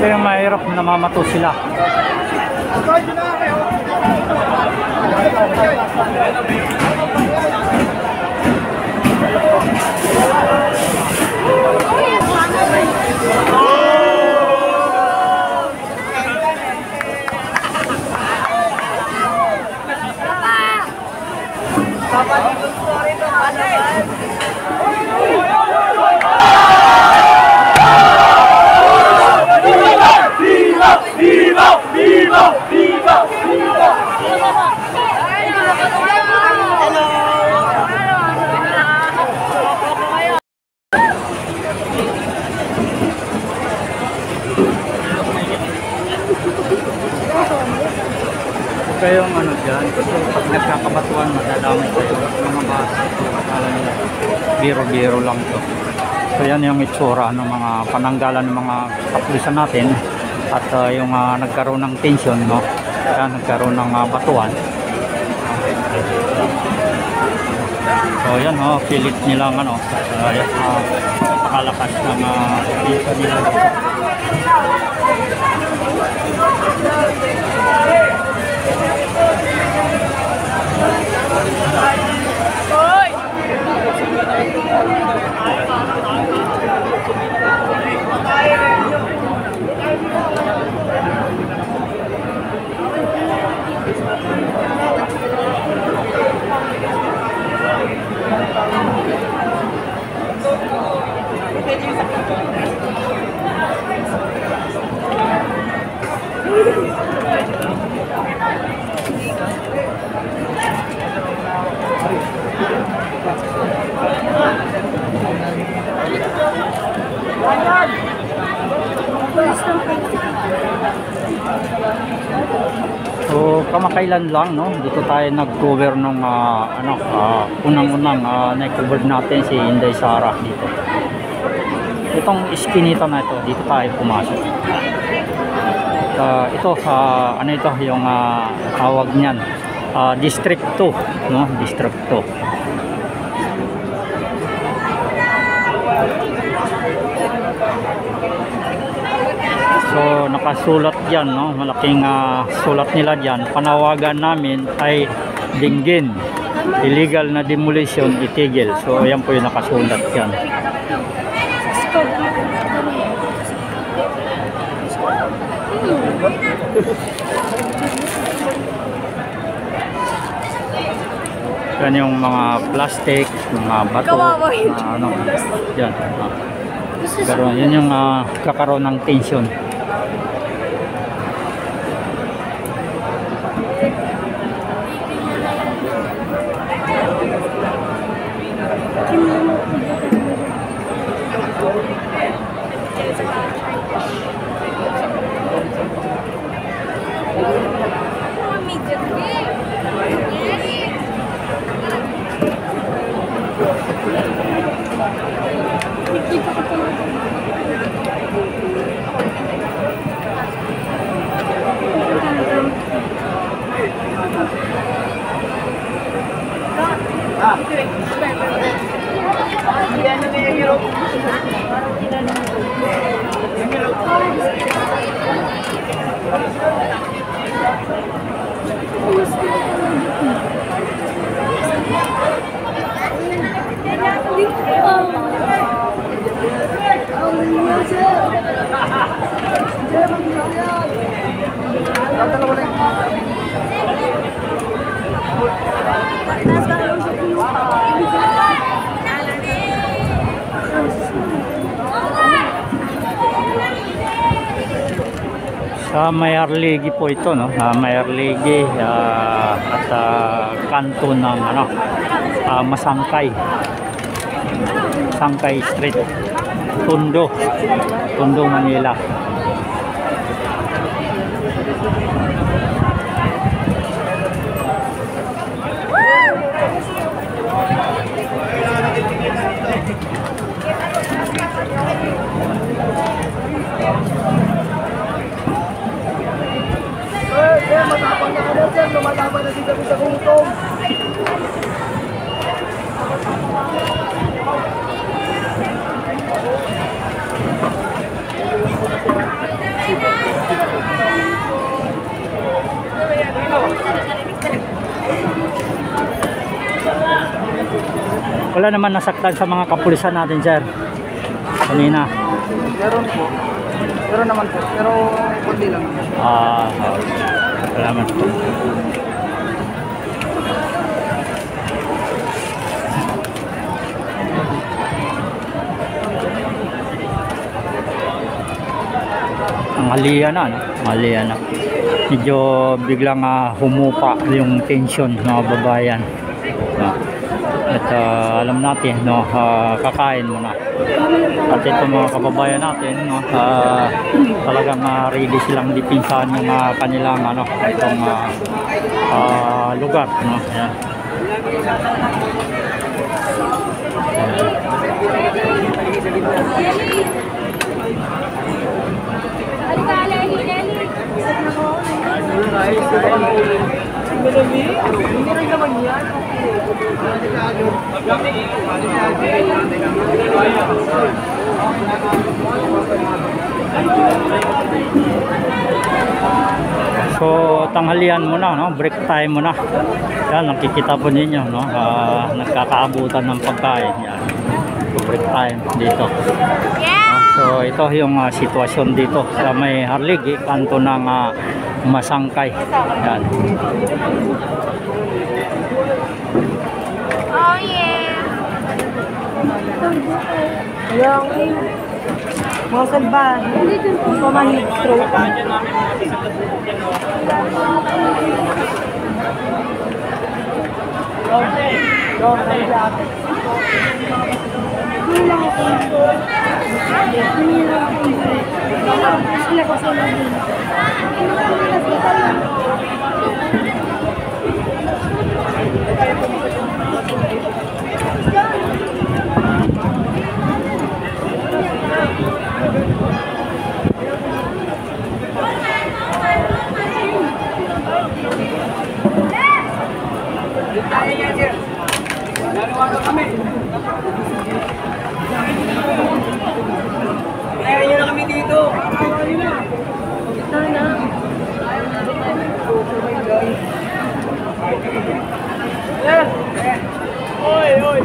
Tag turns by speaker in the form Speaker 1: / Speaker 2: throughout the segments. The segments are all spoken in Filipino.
Speaker 1: Kaya mahirap, namamato sila. Kayong ano dyan, kasi pag nagkakabatuan madadamay kayo mga bata, akala nila biro-biro lang to. So yan yung itsura ng mga pananggalan ng mga kapulisan natin at yung nagkaroon ng tension, no? Kaya nagkaroon ng batuan. So yan, pilit nilang ano, pakalakas ng tension nila. So kamakailan lang, no, dito tayo nag-cover ng unang-unang na-cover natin si Inday Sara dito. Itong iskinita na ito, dito tayo pumasok. Ito ano ito yung tawag niyan, District 2, no, District 2. So nakasulat diyan, no, malaking sulat nila diyan, panawagan namin ay dinggin, illegal na demolition itigil. So ayan po yung nakasulat diyan. Yan yung mga plastic, mga bato, ano, yan. Pero yun yung kakaroon ng tension. Sa Mayarligi po ito, no? Mayarligi at kanto ng Masangkay, Sangkay Street, Tondo, Manila.
Speaker 2: Matapang na ka na dyan, lumalaban na din kami sa gutom.
Speaker 1: Wala naman nasaktan sa mga kapulisan natin, sir. Kanina.
Speaker 2: Meron po. Meron naman po. Pero konti lang.
Speaker 1: Salamat po. Tanghalian na, no? Tanghalian na. Medyo biglang humupa yung tension ng mga babayan. No? At alam natin, no, kakain muna. At ito mga kababayan natin, no, talagang ready silang dipinsahan yung kanilang itong lugar, no. Yan.
Speaker 2: Hindi rin naman yan.
Speaker 1: So tanghalian muna, no, break time muna. Yan, nakikita po ninyo, no, nagkakaabutan ng pagkain. Yan, break time dito. So ito yung sitwasyon dito sa may Harlig, kanto ng Masangkay. Yan.
Speaker 3: Oh yeah.
Speaker 2: Yung mga salbahe. Pamahig stroke. Kaya na kami dito. Oy, oy.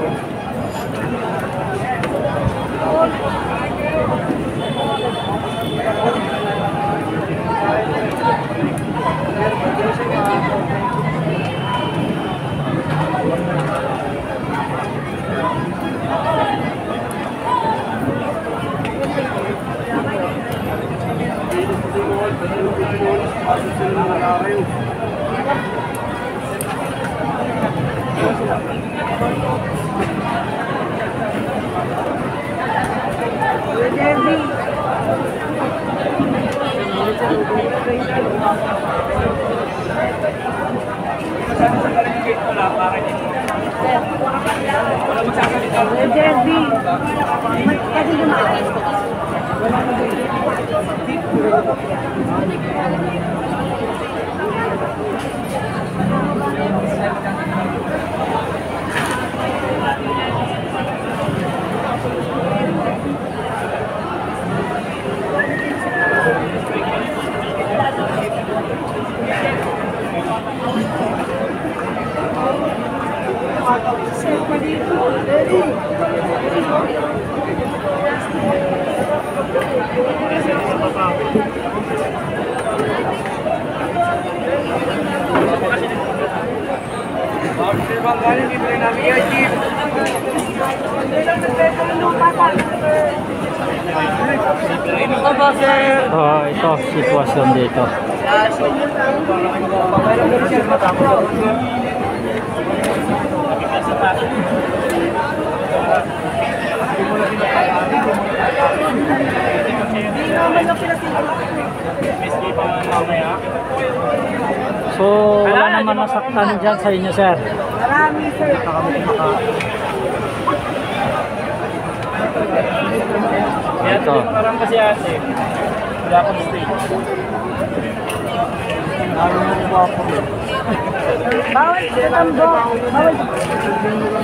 Speaker 1: Ito sitwasyon dito. So wala naman nasaktan dyan sa inyo, sir?
Speaker 2: Marami, sir.
Speaker 1: Ito.
Speaker 2: Parang kasi ate. Wala akong state. Bawal sa tambo. Bawal.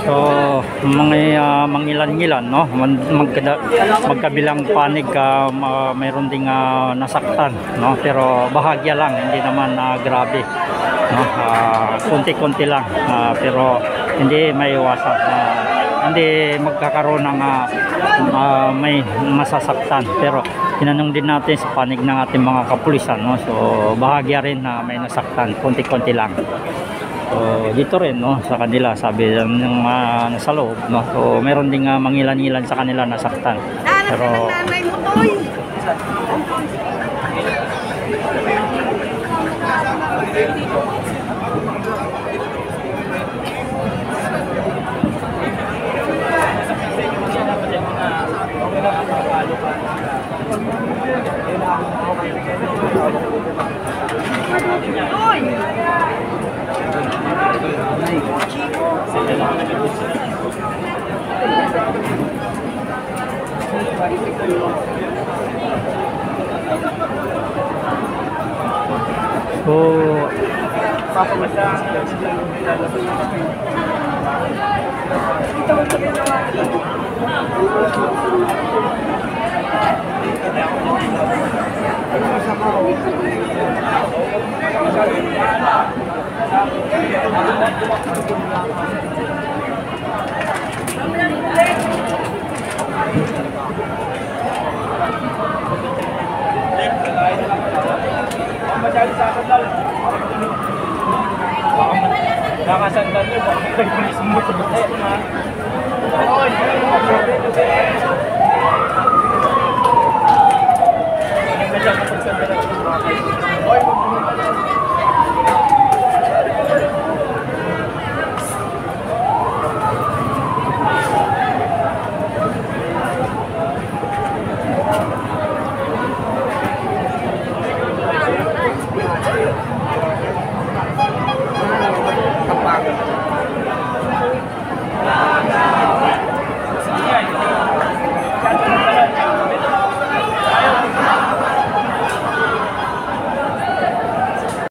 Speaker 1: So, mga mangilan-ngilan, no? Magkabilang panig, mayroon ding nasaktan, no? Pero bahagya lang, hindi naman grabe, no? Kunti-kunti lang, pero hindi maiwasan. Hindi magkakaroon ng may masasaktan, pero tinanong din natin sa panig ng ating mga kapulisan, no? So bahagya rin na may nasaktan, konti-konti lang. So dito rin, no, sa kanila sabi ng nasa loob, no? So meron ding mangilan-ilan sa kanila nasaktan, pero
Speaker 2: Nanay mo toy.
Speaker 1: so
Speaker 3: Nakasandal nyo, bakit nagpulis mo ito? Oy,